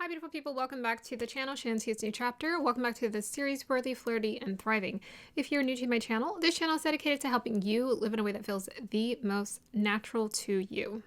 beautiful people. Welcome back to the channel, Shantia's New Chapter. Welcome back to the series, Worthy, Flirty, and Thriving. If you're new to my channel, this channel is dedicated to helping you live in a way that feels the most natural to you.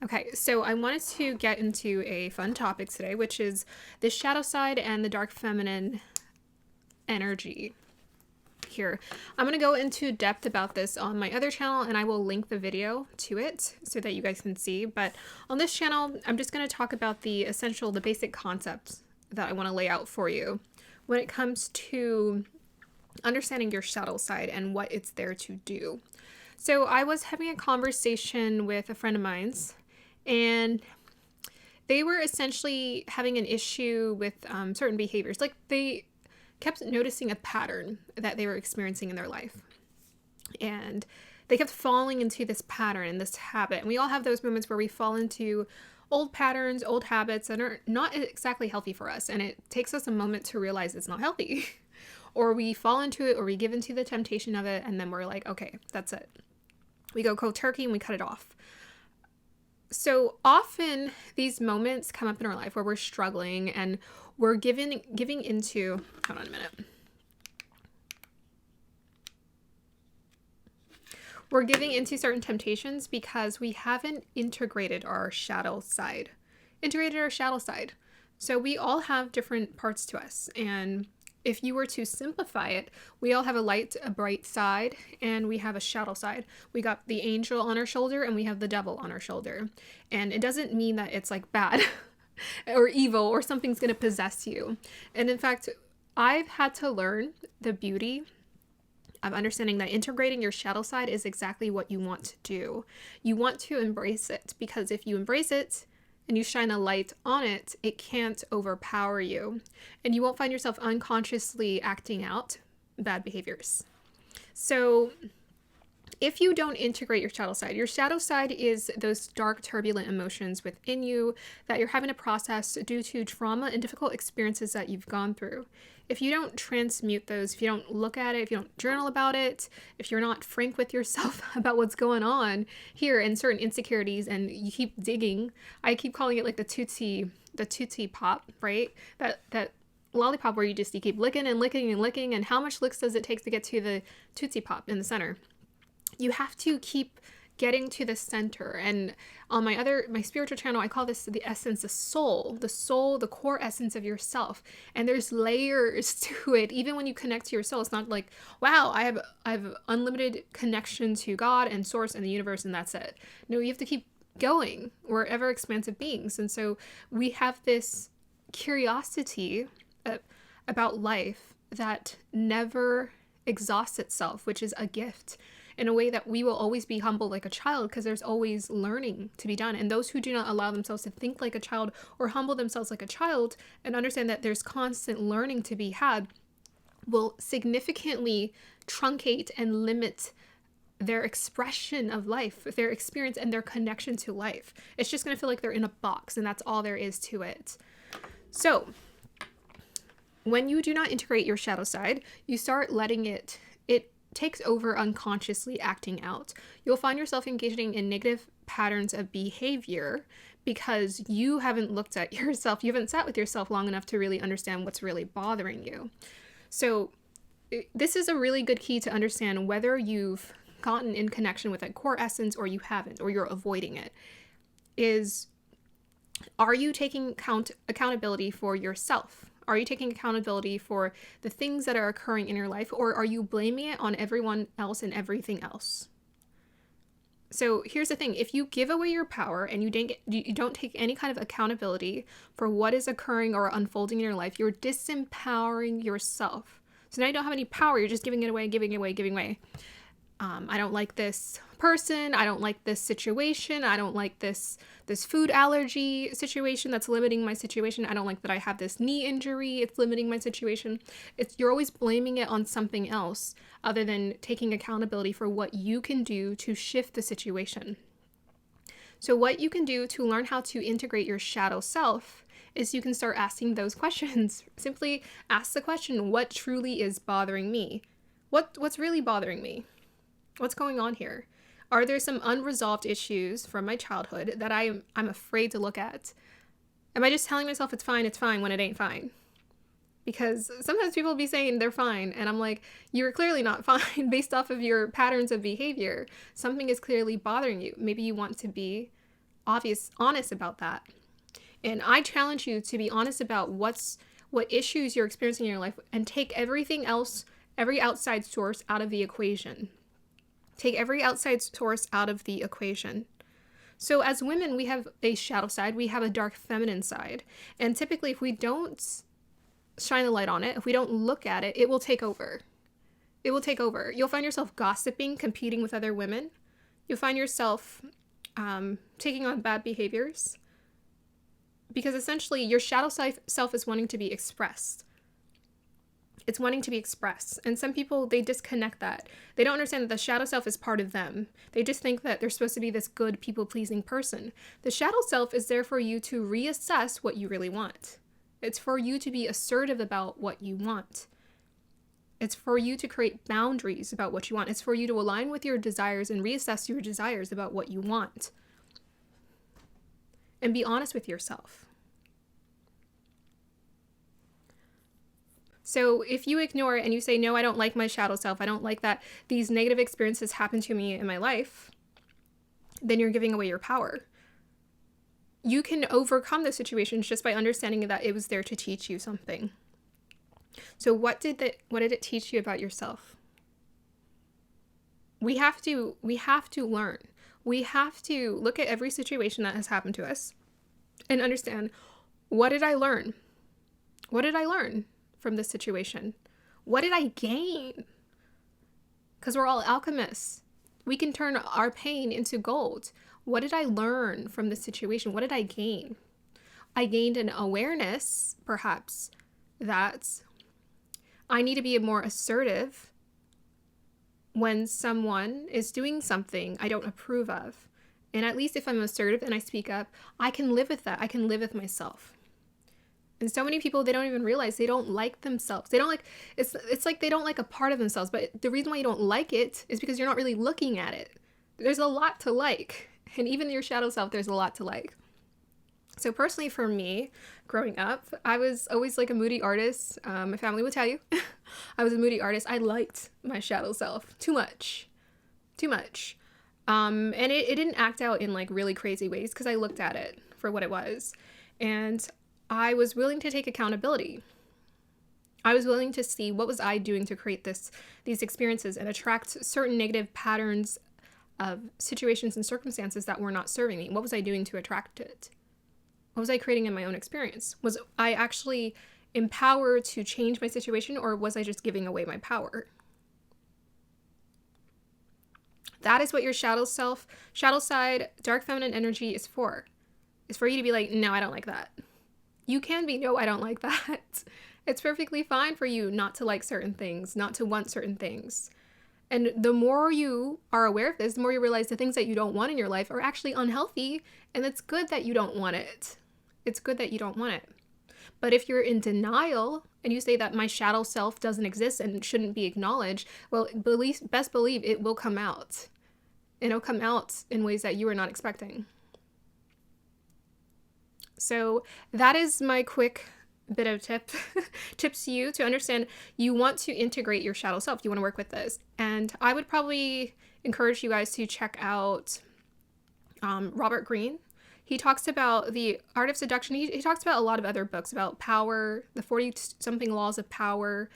Okay, so I wanted to get into a fun topic today, which is the shadow side and the dark feminine energy. Here, I'm going to go into depth about this on my other channel, and I will link the video to it so that you guys can see. But on this channel, I'm just going to talk about the basic concepts that I want to lay out for you when it comes to understanding your shadow side and what it's there to do. So I was having a conversation with a friend of mine's, and they were essentially having an issue with certain behaviors. Like, they kept noticing a pattern that they were experiencing in their life. And they kept falling into this pattern and this habit. And we all have those moments where we fall into old patterns, old habits that are not exactly healthy for us. And it takes us a moment to realize it's not healthy. Or we fall into it, or we give into the temptation of it, and then we're like, okay, that's it. We go cold turkey and we cut it off. So often these moments come up in our life where we're struggling and we're giving into, hold on a minute. We're giving into certain temptations because we haven't integrated our shadow side. So we all have different parts to us, and if you were to simplify it, we all have a light, a bright side, and we have a shadow side. We got the angel on our shoulder and we have the devil on our shoulder. And it doesn't mean that it's like bad or evil or something's going to possess you. And in fact, I've had to learn the beauty of understanding that integrating your shadow side is exactly what you want to do. You want to embrace it, because if you embrace it, and you shine a light on it, it can't overpower you. And you won't find yourself unconsciously acting out bad behaviors. So if you don't integrate your shadow side is those dark, turbulent emotions within you that you're having to process due to trauma and difficult experiences that you've gone through. If you don't transmute those, if you don't look at it, if you don't journal about it, if you're not frank with yourself about what's going on here and certain insecurities, and you keep digging, I keep calling it like the Tootsie Pop, right? That lollipop where you keep licking and licking and licking, and how much licks does it take to get to the Tootsie Pop in the center? You have to keep getting to the center. And on my spiritual channel, I call this the essence, the soul, the core essence of yourself. And there's layers to it. Even when you connect to your soul, it's not like, wow, I have unlimited connection to God and source and the universe, and that's it. No, you have to keep going. We're ever expansive beings. And so we have this curiosity about life that never exhausts itself, which is a gift, in a way that we will always be humble like a child, because there's always learning to be done. And those who do not allow themselves to think like a child or humble themselves like a child and understand that there's constant learning to be had will significantly truncate and limit their expression of life, their experience, and their connection to life. It's just going to feel like they're in a box, and that's all there is to it. So when you do not integrate your shadow side, you start letting it takes over, unconsciously acting out. You'll find yourself engaging in negative patterns of behavior because you haven't looked at yourself. You haven't sat with yourself long enough to really understand what's really bothering you. So this is a really good key to understand whether you've gotten in connection with that core essence or you haven't, or you're avoiding it. Are you taking accountability for yourself? Are you taking accountability for the things that are occurring in your life, or are you blaming it on everyone else and everything else? So here's the thing. If you give away your power and you don't take any kind of accountability for what is occurring or unfolding in your life, you're disempowering yourself. So now you don't have any power. You're just giving it away, giving away. I don't like this person. I don't like this situation. I don't like this food allergy situation that's limiting my situation. I don't like that I have this knee injury. It's limiting my situation. You're always blaming it on something else other than taking accountability for what you can do to shift the situation. So what you can do to learn how to integrate your shadow self is you can start asking those questions. Simply ask the question, what truly is bothering me? What's really bothering me? What's going on here? Are there some unresolved issues from my childhood that I'm afraid to look at? Am I just telling myself it's fine when it ain't fine? Because sometimes people be saying they're fine, and I'm like, you're clearly not fine based off of your patterns of behavior. Something is clearly bothering you. Maybe you want to be honest about that. And I challenge you to be honest about what issues you're experiencing in your life, and take everything else, every outside source out of the equation. Take every outside source out of the equation. So as women, we have a shadow side, we have a dark feminine side. And typically, if we don't shine the light on it, if we don't look at it, it will take over. It will take over. You'll find yourself gossiping, competing with other women. You'll find yourself taking on bad behaviors. Because essentially, your shadow self is wanting to be expressed. It's wanting to be expressed. And some people, they disconnect that. They don't understand that the shadow self is part of them. They just think that they're supposed to be this good, people-pleasing person. The shadow self is there for you to reassess what you really want. It's for you to be assertive about what you want. It's for you to create boundaries about what you want. It's for you to align with your desires and reassess your desires about what you want. And be honest with yourself. So if you ignore it and you say, no, I don't like my shadow self, I don't like that these negative experiences happen to me in my life, then you're giving away your power. You can overcome the situations just by understanding that it was there to teach you something. So what did it teach you about yourself? We have to learn. We have to look at every situation that has happened to us and understand, what did I learn? What did I learn from this situation? What did I gain? Because we're all alchemists. We can turn our pain into gold. What did I learn from this situation? What did I gain? I gained an awareness, perhaps, that I need to be more assertive when someone is doing something I don't approve of. And at least if I'm assertive and I speak up, I can live with that. I can live with myself. And so many people, they don't even realize they don't like themselves. They don't like, it's like they don't like a part of themselves. But the reason why you don't like it is because you're not really looking at it. There's a lot to like. And even your shadow self, there's a lot to like. So personally for me, growing up, I was always like a moody artist. My family would tell you. I was a moody artist. I liked my shadow self too much. And it didn't act out in like really crazy ways because I looked at it for what it was. And I was willing to take accountability. I was willing to see what was I doing to create these experiences and attract certain negative patterns of situations and circumstances that were not serving me. What was I doing to attract it? What was I creating in my own experience? Was I actually empowered to change my situation, or was I just giving away my power? That is what your shadow side, dark feminine energy is for. It's for you to be like, no, I don't like that. You can be, no, I don't like that. It's perfectly fine for you not to like certain things, not to want certain things. And the more you are aware of this, the more you realize the things that you don't want in your life are actually unhealthy, and it's good that you don't want it. It's good that you don't want it. But if you're in denial and you say that my shadow self doesn't exist and shouldn't be acknowledged, well, best believe it will come out. It'll come out in ways that you are not expecting. So that is my quick bit of tips to you to understand. You want to integrate your shadow self. You want to work with this. And I would probably encourage you guys to check out Robert Greene. He talks about the art of seduction. He talks about a lot of other books about power, the 40-something laws of power.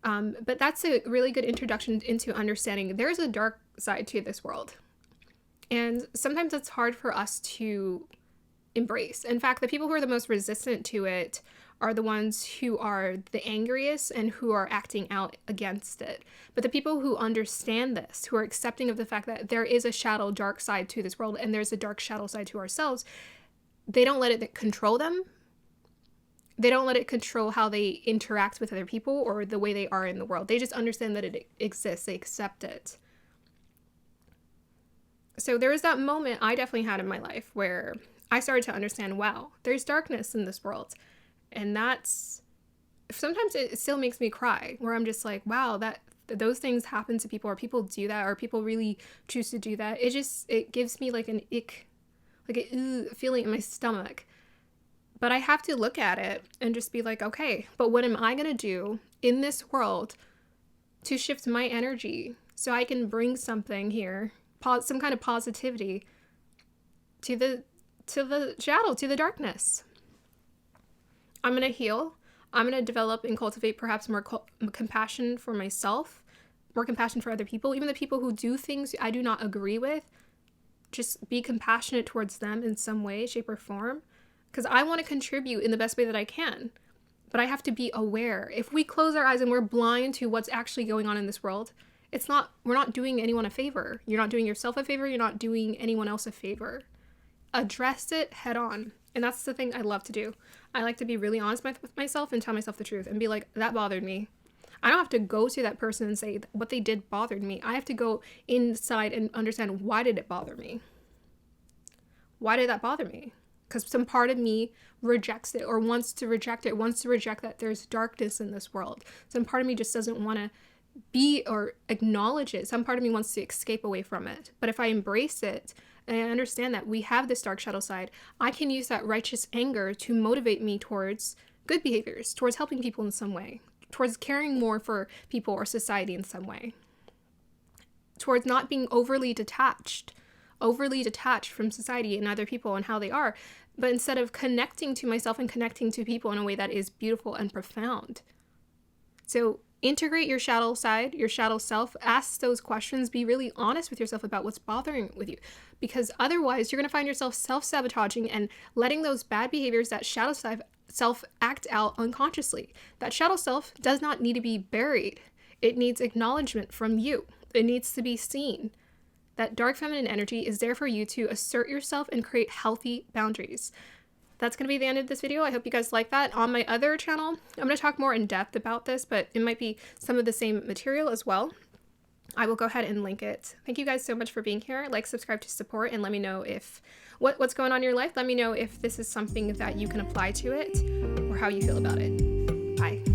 But that's a really good introduction into understanding there's a dark side to this world. And sometimes it's hard for us to embrace. In fact, the people who are the most resistant to it are the ones who are the angriest and who are acting out against it. But the people who understand this, who are accepting of the fact that there is a shadow, dark side to this world, and there's a dark shadow side to ourselves, they don't let it control them. They don't let it control how they interact with other people or the way they are in the world. They just understand that it exists. They accept it. So there was that moment I definitely had in my life where I started to understand, wow, there's darkness in this world. And that's, sometimes it still makes me cry, where I'm just like, wow, those things happen to people, or people do that, or people really choose to do that. It gives me like an ick, like a feeling in my stomach. But I have to look at it and just be like, okay, but what am I going to do in this world to shift my energy so I can bring something here, some kind of positivity to the shadow, to the darkness? I'm going to heal. I'm going to develop and cultivate perhaps more compassion for myself, more compassion for other people, even the people who do things I do not agree with. Just be compassionate towards them in some way, shape, or form, because I want to contribute in the best way that I can. But I have to be aware. If we close our eyes and we're blind to what's actually going on in this world, we're not doing anyone a favor. You're not doing yourself a favor. You're not doing anyone else a favor. Address it head on. And that's the thing I love to do. I like to be really honest with myself and tell myself the truth and be like, that bothered me. I don't have to go to that person and say what they did bothered me. I have to go inside and understand, why did it bother me? Why did that bother me? Because some part of me rejects it or wants to reject that there's darkness in this world. Some part of me just doesn't want to be or acknowledge it. Some part of me wants to escape away from it. But if I embrace it and I understand that we have this dark shadow side, I can use that righteous anger to motivate me towards good behaviors, towards helping people in some way, towards caring more for people or society in some way, towards not being overly detached from society and other people and how they are, but instead of connecting to myself and connecting to people in a way that is beautiful and profound. So integrate your shadow side, your shadow self, ask those questions, be really honest with yourself about what's bothering with you, because otherwise you're going to find yourself self-sabotaging and letting those bad behaviors, that shadow self act out unconsciously. That shadow self does not need to be buried. It needs acknowledgement from you. It needs to be seen. That dark feminine energy is there for you to assert yourself and create healthy boundaries. That's going to be the end of this video. I hope you guys like that. On my other channel, I'm going to talk more in depth about this, but it might be some of the same material as well. I will go ahead and link it. Thank you guys so much for being here. Like, subscribe to support, and let me know if what's going on in your life. Let me know if this is something that you can apply to it or how you feel about it. Bye.